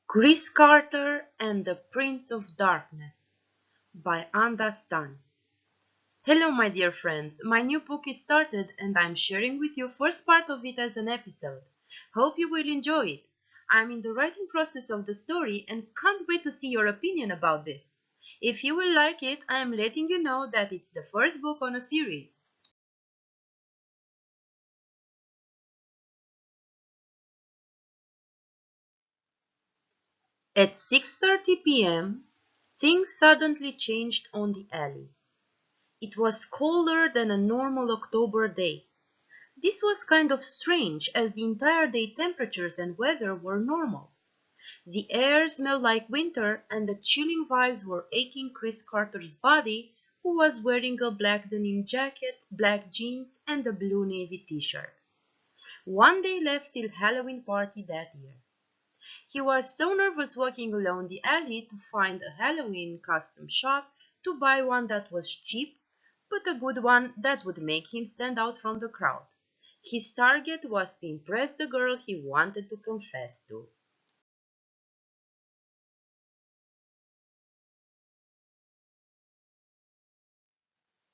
Chris Carter and the Prince of Darkness by Anda Stan. Hello my dear friends, my new book is started and I'm sharing with you first part of it as an episode. Hope you will enjoy it. I'm in the writing process of the story and can't wait to see your opinion about this. If you will like it, I am letting you know that it's the first book on a series. At 6:30 p.m., things suddenly changed on the alley. It was colder than a normal October day. This was kind of strange as the entire day temperatures and weather were normal. The air smelled like winter and the chilling vibes were aching Chris Carter's body, who was wearing a black denim jacket, black jeans, and a blue navy t-shirt. One day left till Halloween party that year. He was so nervous walking along the alley to find a Halloween costume shop to buy one that was cheap, but a good one that would make him stand out from the crowd. His target was to impress the girl he wanted to confess to.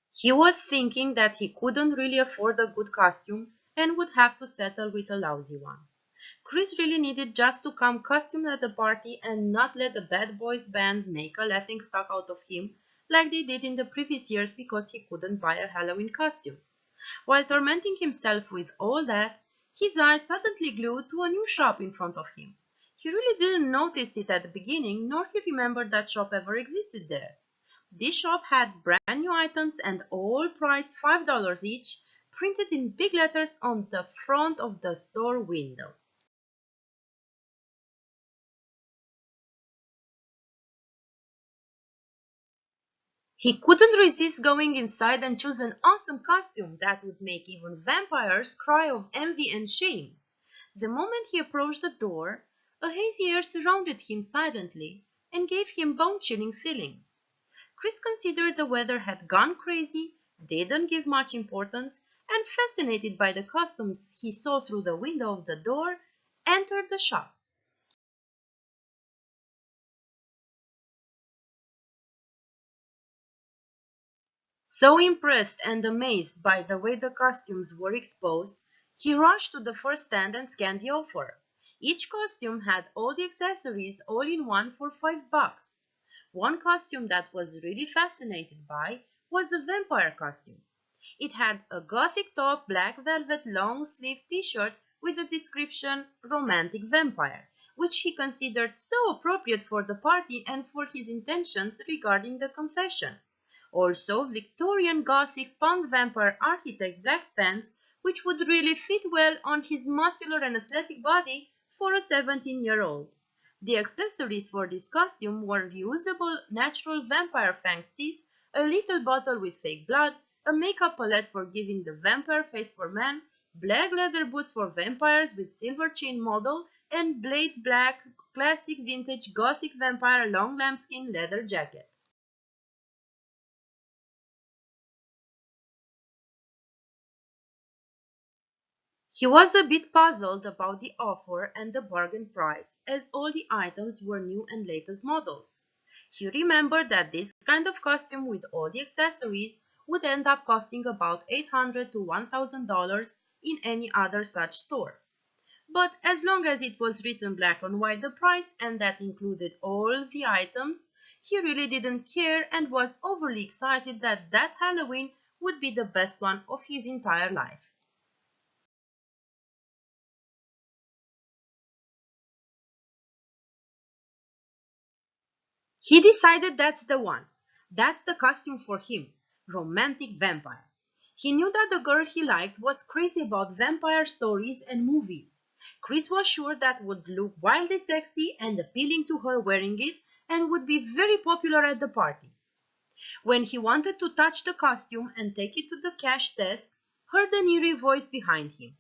He was thinking that he couldn't really afford a good costume and would have to settle with a lousy one. Chris really needed just to come costumed at the party and not let the Bad Boys band make a laughingstock out of him like they did in the previous years because he couldn't buy a Halloween costume. While tormenting himself with all that, his eyes suddenly glued to a new shop in front of him. He really didn't notice it at the beginning, nor he remembered that shop ever existed there. This shop had brand new items and all priced $5 each, printed in big letters on the front of the store window. He couldn't resist going inside and choose an awesome costume that would make even vampires cry of envy and shame. The moment he approached the door, a hazy air surrounded him silently and gave him bone-chilling feelings. Chris considered the weather had gone crazy, didn't give much importance, and fascinated by the costumes he saw through the window of the door, entered the shop. So impressed and amazed by the way the costumes were exposed, he rushed to the first stand and scanned the offer. Each costume had all the accessories all in one for $5. One costume that was really fascinated by was a vampire costume. It had a gothic top, black velvet long-sleeve t-shirt with the description "romantic vampire", which he considered so appropriate for the party and for his intentions regarding the confession. Also, Victorian Gothic punk vampire architect black pants, which would really fit well on his muscular and athletic body for a 17-year-old. The accessories for this costume were reusable natural vampire fangs teeth, a little bottle with fake blood, a makeup palette for giving the vampire face for men, black leather boots for vampires with silver chain model, and blade black classic vintage gothic vampire long lambskin leather jacket. He was a bit puzzled about the offer and the bargain price, as all the items were new and latest models. He remembered that this kind of costume with all the accessories would end up costing about $800 to $1,000 in any other such store. But as long as it was written black on white the price and that included all the items, he really didn't care and was overly excited that that Halloween would be the best one of his entire life. He decided that's the one. That's the costume for him. Romantic vampire. He knew that the girl he liked was crazy about vampire stories and movies. Chris was sure that would look wildly sexy and appealing to her wearing it and would be very popular at the party. When he wanted to touch the costume and take it to the cash desk, heard an eerie voice behind him.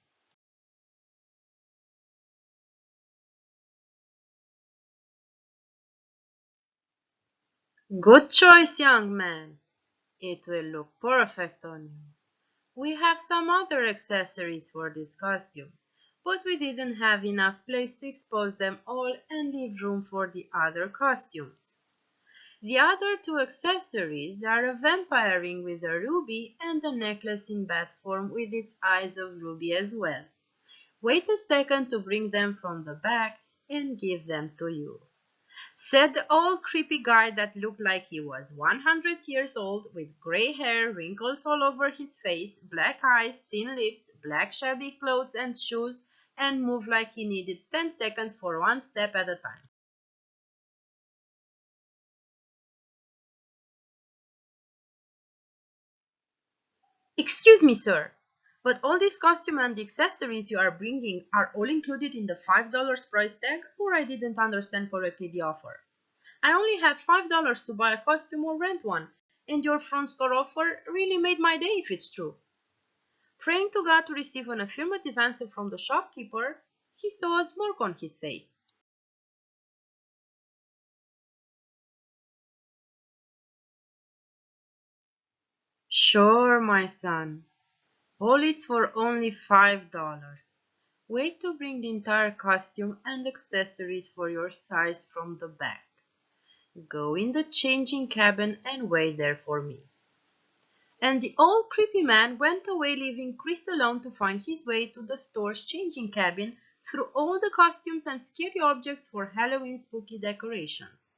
Good choice, young man. It will look perfect on you. We have some other accessories for this costume, but we didn't have enough place to expose them all and leave room for the other costumes. The other two accessories are a vampire ring with a ruby and a necklace in bat form with its eyes of ruby as well. Wait a second to bring them from the back and give them to you," said the old creepy guy that looked like he was 100 years old, with gray hair, wrinkles all over his face, black eyes, thin lips, black shabby clothes and shoes, and moved like he needed 10 seconds for one step at a time. "Excuse me, sir, but all this costume and the accessories you are bringing are all included in the $5 price tag, or I didn't understand correctly the offer? I only have $5 to buy a costume or rent one, and your front store offer really made my day if it's true." Praying to God to receive an affirmative answer from the shopkeeper, he saw a smirk on his face. "Sure, my son. All is for only $5. Wait to bring the entire costume and accessories for your size from the back. Go in the changing cabin and wait there for me." And the old creepy man went away, leaving Chris alone to find his way to the store's changing cabin through all the costumes and scary objects for Halloween spooky decorations.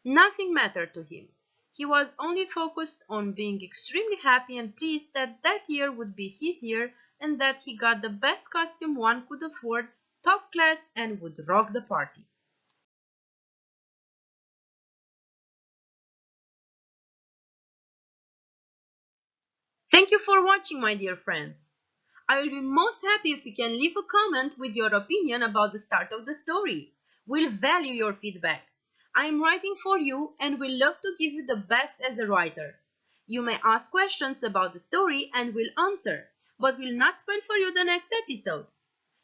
Nothing mattered to him. He was only focused on being extremely happy and pleased that that year would be his year and that he got the best costume one could afford, top class, and would rock the party. Thank you for watching, my dear friends. I will be most happy if you can leave a comment with your opinion about the start of the story. We'll value your feedback. I am writing for you and will love to give you the best as a writer. You may ask questions about the story and we'll answer, but will not spoil for you the next episode.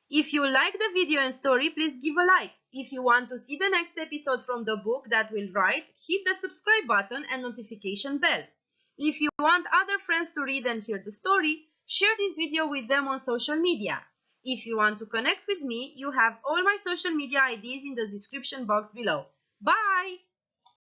If you like the video and story, please give a like. If you want to see the next episode from the book that we'll write, hit the subscribe button and notification bell. If you want other friends to read and hear the story, share this video with them on social media. If you want to connect with me, you have all my social media IDs in the description box below. Bye!